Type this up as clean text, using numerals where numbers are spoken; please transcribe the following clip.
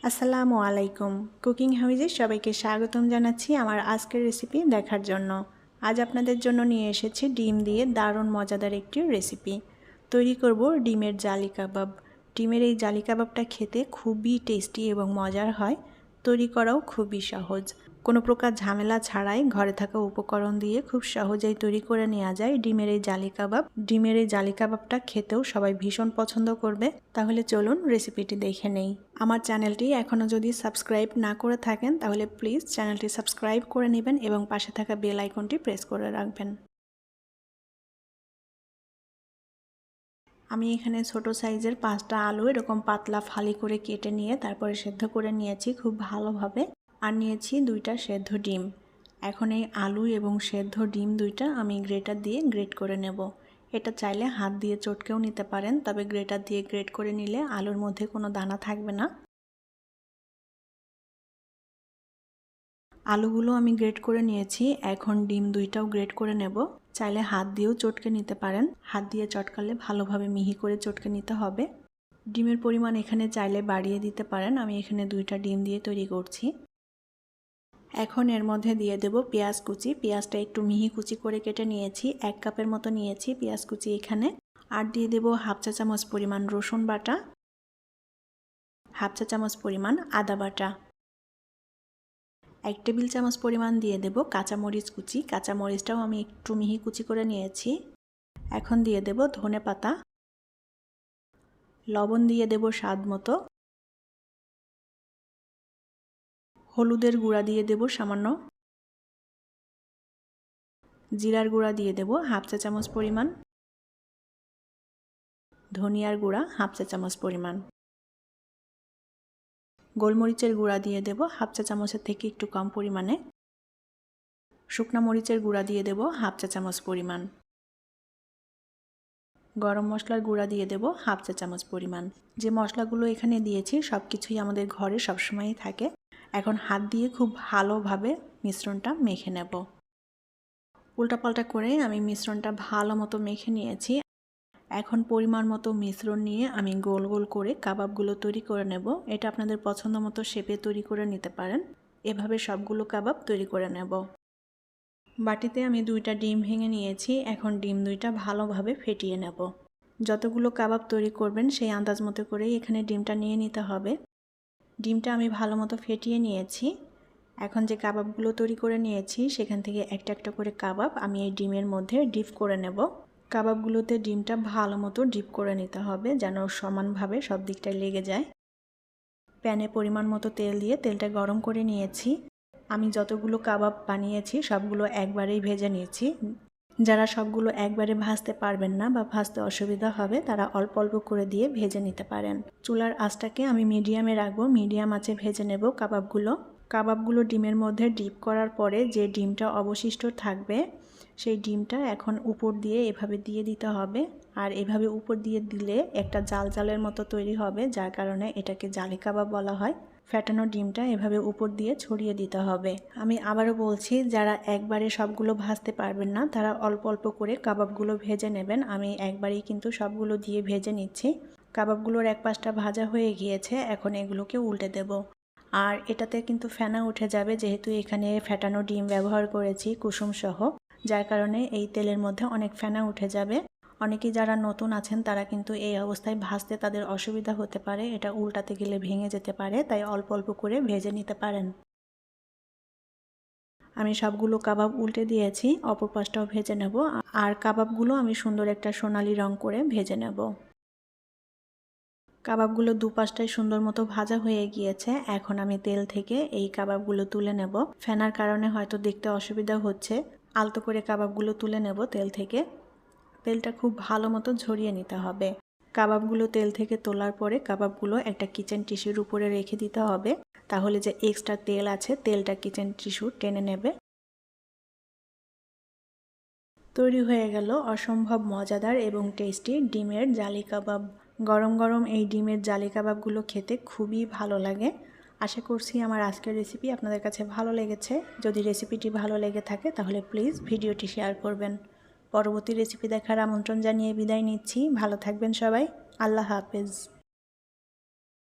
আসসালামু আলাইকুম। কুকিং হাউজে সবাইকে স্বাগতম জানাচ্ছি আমার আজকের রেসিপি দেখার জন্য। আজ আপনাদের জন্য নিয়ে এসেছি ডিম দিয়ে দারুণ মজাদার একটি রেসিপি। তৈরি করব ডিমের জালি কাবাব। ডিমের এই জালি কাবাবটা খেতে খুবই টেস্টি এবং মজার হয়। তৈরি করাও খুবই সহজ। কোনো প্রকার ঝামেলা ছাড়াই ঘরে থাকা উপকরণ দিয়ে খুব সহজেই তৈরি করে নেওয়া যায় ডিমের এই জালি কাবাব। ডিমের এই জালি কাবাবটা খেতেও সবাই ভীষণ পছন্দ করবে। তাহলে চলুন রেসিপিটি দেখে নেই। আমার চ্যানেলটি এখনও যদি সাবস্ক্রাইব না করে থাকেন তাহলে প্লিজ চ্যানেলটি সাবস্ক্রাইব করে নেবেন এবং পাশে থাকা বেল আইকনটি প্রেস করে রাখবেন। আমি এখানে ছোট সাইজের 5টা আলু এরকম পাতলা ফালি করে কেটে নিয়ে তারপরে সেদ্ধ করে নিয়েছি খুব ভালোভাবে। আর নিয়েছি 2টা সেদ্ধ ডিম। এখন এই আলু এবং সেদ্ধ ডিম 2টা আমি গ্রেটার দিয়ে গ্রেট করে নেব। এটা চাইলে হাত দিয়ে চটকেও নিতে পারেন, তবে গ্রেটার দিয়ে গ্রেট করে নিলে আলুর মধ্যে কোনো দানা থাকবে না। আলুগুলো আমি গ্রেট করে নিয়েছি। এখন ডিম 2টাও গ্রেট করে নেব। চাইলে হাত দিয়েও চটকে নিতে পারেন। হাত দিয়ে চটকালে ভালোভাবে মিহি করে চটকে নিতে হবে। ডিমের পরিমাণ এখানে চাইলে বাড়িয়ে দিতে পারেন। আমি এখানে 2টা ডিম দিয়ে তৈরি করছি। এখন এর মধ্যে দিয়ে দেব পেঁয়াজ কুচি। পেঁয়াজটা একটু মিহি কুচি করে কেটে নিয়েছি। 1 কাপের মতো নিয়েছি পেঁয়াজ কুচি এখানে। আর দিয়ে দেব হাফ চা চামচ পরিমাণ রসুন বাটা, হাফ চা চামচ পরিমাণ আদা বাটা, 1 টেবিল চামচ পরিমাণ দিয়ে দেব কাঁচামরিচ কুচি। কাঁচামরিচটাও আমি একটু মিহি কুচি করে নিয়েছি। এখন দিয়ে দেব ধনে পাতা, লবণ দিয়ে দেব স্বাদ মতো, হলুদের গুঁড়া দিয়ে দেব সামান্য, জিরার গুঁড়া দিয়ে দেব হাফ চা চামচ পরিমাণ, ধনিয়ার গুঁড়া হাফ চা চামচ পরিমাণ, গোলমরিচের গুঁড়া দিয়ে দেব হাফ চা চামচের থেকে একটু কম পরিমাণে, শুকনা মরিচের গুঁড়া দিয়ে দেব হাফ চা চামচ পরিমাণ, গরম মশলার গুঁড়া দিয়ে দেব হাফ চা চামচ পরিমাণ। যে মশলাগুলো এখানে দিয়েছি সব কিছুই আমাদের ঘরে সবসময়ই থাকে। এখন হাত দিয়ে খুব ভালোভাবে মিশ্রণটা মেখে নেব। উল্টাপাল্টা করে আমি মিশ্রণটা ভালো মতো মেখে নিয়েছি। এখন পরিমাণ মতো মিশ্রণ নিয়ে আমি গোল গোল করে কাবাবগুলো তৈরি করে নেব। এটা আপনাদের পছন্দ মতো শেপে তৈরি করে নিতে পারেন। এভাবে সবগুলো কাবাব তৈরি করে নেব। বাটিতে আমি 2টা ডিম ভেঙে নিয়েছি। এখন ডিম 2টা ভালোভাবে ফেটিয়ে নেব। যতগুলো কাবাব তৈরি করবেন সেই আন্দাজ মতো করেই এখানে ডিমটা নিয়ে নিতে হবে। ডিমটা আমি ভালো মতো ফেটিয়ে নিয়েছি। এখন যে কাবাবগুলো তৈরি করে নিয়েছি সেখান থেকে একটা একটা করে কাবাব আমি এই ডিমের মধ্যে ডিপ করে নেব। কাবাবগুলোতে ডিমটা ভালো মতো ডিপ করে নিতে হবে যেন সমানভাবে সব দিকটায় লেগে যায়। প্যানে পরিমাণ মতো তেল দিয়ে তেলটা গরম করে নিয়েছি। আমি যতগুলো কাবাব বানিয়েছি সবগুলো একবারেই ভেজে নিয়েছি। যারা সবগুলো একবারে ভাজতে পারবেন না বা ভাজতে অসুবিধা হবে তারা অল্প অল্প করে দিয়ে ভেজে নিতে পারেন। চুলার আঁচটাকে আমি মিডিয়ামে রাখবো। মিডিয়াম আঁচে ভেজে নেব কাবাবগুলো ডিমের মধ্যে ডিপ করার পরে যে ডিমটা অবশিষ্ট থাকবে সেই ডিমটা এখন উপর দিয়ে এভাবে দিয়ে দিতে হবে। আর এভাবে উপর দিয়ে দিলে একটা জাল জালের মতো তৈরি হবে, যার কারণে এটাকে জালি কাবাব বলা হয়। ফ্যাটানো ডিমটা এভাবে উপর দিয়ে ছড়িয়ে দিতে হবে। আমি আবারও বলছি, যারা একবারে সবগুলো ভাজতে পারবেন না তারা অল্প অল্প করে কাবাবগুলো ভেজে নেবেন। আমি একবারেই কিন্তু সবগুলো দিয়ে ভেজে নিচ্ছি। কাবাবগুলোর এক পাশটা ভাজা হয়ে গিয়েছে। এখন এগুলোকে উল্টে দেব। আর এটাতে কিন্তু ফেনা উঠে যাবে, যেহেতু এখানে ফ্যাটানো ডিম ব্যবহার করেছি কুসুম সহ, যার কারণে এই তেলের মধ্যে অনেক ফেনা উঠে যাবে। অনেকেই যারা নতুন আছেন তারা কিন্তু এই অবস্থায় ভাজতে তাদের অসুবিধা হতে পারে, এটা উল্টাতে গেলে ভেঙে যেতে পারে, তাই অল্প অল্প করে ভেজে নিতে পারেন। আমি সবগুলো কাবাব উল্টে দিয়েছি, অপর পাশটাও ভেজে নেব। আর কাবাবগুলো আমি সুন্দর একটা সোনালি রং করে ভেজে নেব। কাবাবগুলো দুপাশটাই সুন্দর মতো ভাজা হয়ে গিয়েছে। এখন আমি তেল থেকে এই কাবাবগুলো তুলে নেব। ফেনার কারণে হয়তো দেখতে অসুবিধা হচ্ছে। আলতো করে কাবাবগুলো তুলে নেব তেল থেকে। তেলটা খুব ভালো মতো ঝরিয়ে নিতে হবে। কাবাবগুলো তেল থেকে তোলার পরে কাবাবগুলো একটা কিচেন টিস্যুর উপরে রেখে দিতে হবে, তাহলে যে এক্সট্রা তেল আছে তেলটা কিচেন টিস্যু টেনে নেবে। তৈরি হয়ে গেল অসম্ভব মজাদার এবং টেস্টি ডিমের জালি কাবাব। গরম গরম এই ডিমের জালি কাবাবগুলো খেতে খুবই ভালো লাগে। আশা করছি আমার আজকের রেসিপি আপনাদের কাছে ভালো লেগেছে। যদি রেসিপিটি ভালো লেগে থাকে তাহলে প্লিজ ভিডিওটি শেয়ার করবেন। পরবর্তী রেসিপি দেখার আমন্ত্রণ জানিয়ে বিদায় নিচ্ছি। ভালো থাকবেন সবাই। আল্লাহ হাফেজ।